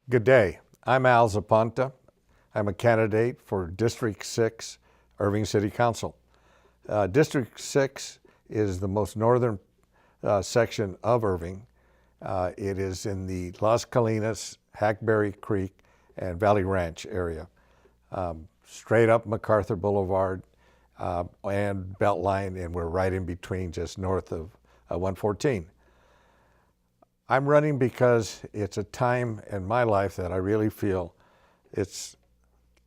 Good day. I'm Al Zapanta. I'm a candidate for District 6, Irving City Council. District 6 is the most northern section of Irving. It is in the Las Colinas, Hackberry Creek, and Valley Ranch area. Straight up MacArthur Boulevard and Beltline, and we're right in between, just north of 114. I'm running because it's a time in my life that I really feel it's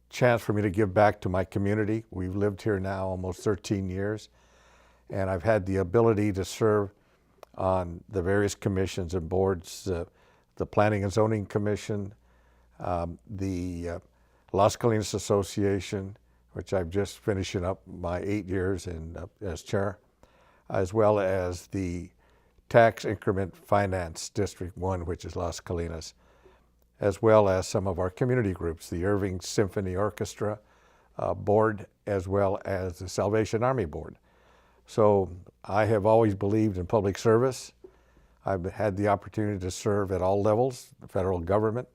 a chance for me to give back to my community. We've lived here now almost 13 years, and I've had the ability to serve on the various commissions and boards, the Planning and Zoning Commission, the Las Colinas Association, which I'm just finishing up my 8 years as chair, as well as the Tax Increment Finance District 1, which is Las Colinas, as well as some of our community groups, the Irving Symphony Orchestra Board, as well as the Salvation Army Board. So I have always believed in public service. I've had the opportunity to serve at all levels, the federal government,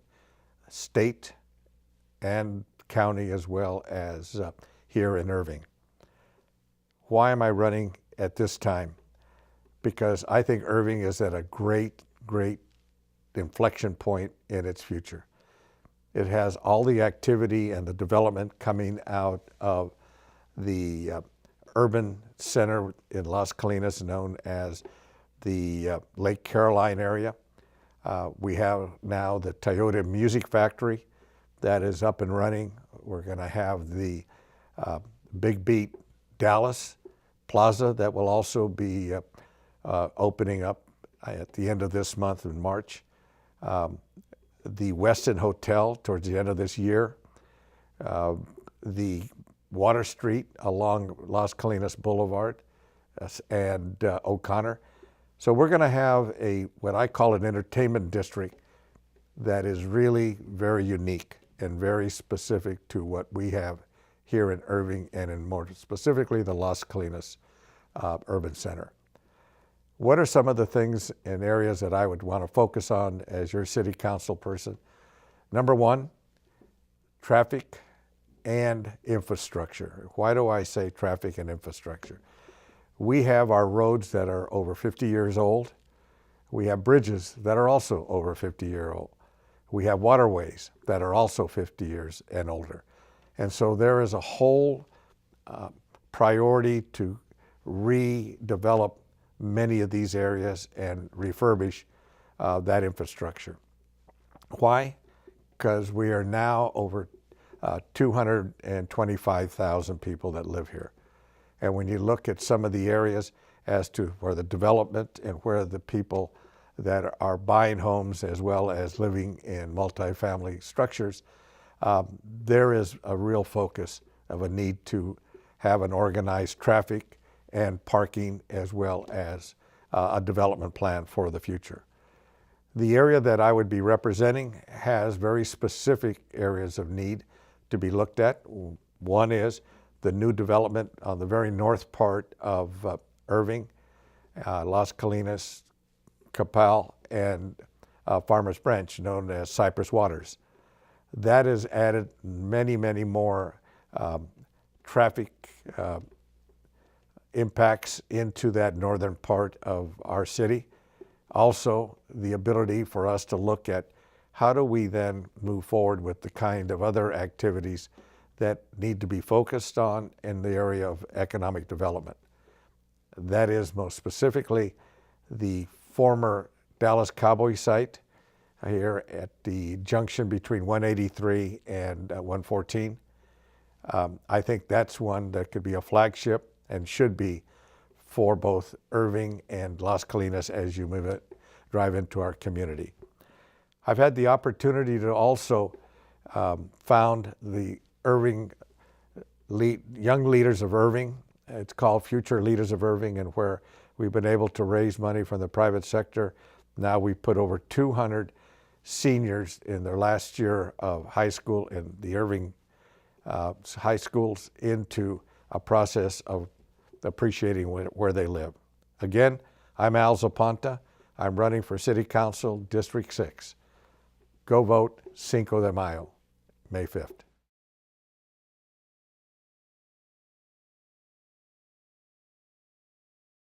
state, and county, as well as here in Irving. Why am I running at this time? Because I think Irving is at a great inflection point in its future. It has all the activity and the development coming out of the urban center in Las Colinas, known as the Lake Caroline area. We have now the Toyota Music Factory that is up and running. We're going to have the Big Beat Dallas Plaza that will also be opening up at the end of this month in March. The Westin Hotel towards the end of this year. The Water Street along Las Colinas Boulevard and O'Connor. So we're going to have what I call an entertainment district that is really very unique and very specific to what we have here in Irving and in more specifically the Las Colinas Urban Center. What are some of the things and areas that I would want to focus on as your city council person? Number one, traffic and infrastructure. Why do I say traffic and infrastructure? We have our roads that are over 50 years old. We have bridges that are also over 50 years old. We have waterways that are also 50 years and older. And so there is a whole priority to redevelop many of these areas and refurbish that infrastructure. Why? Because we are now over 225,000 people that live here. And when you look at some of the areas as to where the development and where the people that are buying homes as well as living in multifamily structures, there is a real focus of a need to have an organized traffic and parking, as well as a development plan for the future. The area that I would be representing has very specific areas of need to be looked at. One is the new development on the very north part of Irving, Las Colinas, Capel, and Farmers Branch, known as Cypress Waters. That has added many more traffic impacts into that northern part of our city. Also, the ability for us to look at how do we then move forward with the kind of other activities that need to be focused on in the area of economic development. That is most specifically the former Dallas Cowboy site here at the junction between 183 and 114. I think that's one that could be a flagship and should be for both Irving and Las Colinas as you drive into our community. I've had the opportunity to also found the Irving Young Leaders of Irving. It's called Future Leaders of Irving, and where we've been able to raise money from the private sector. Now we've put over 200 seniors in their last year of high school in the Irving high schools into a process of appreciating where they live. Again, I'm Al Zapanta. I'm running for City Council, District 6. Go vote Cinco de Mayo, May 5th.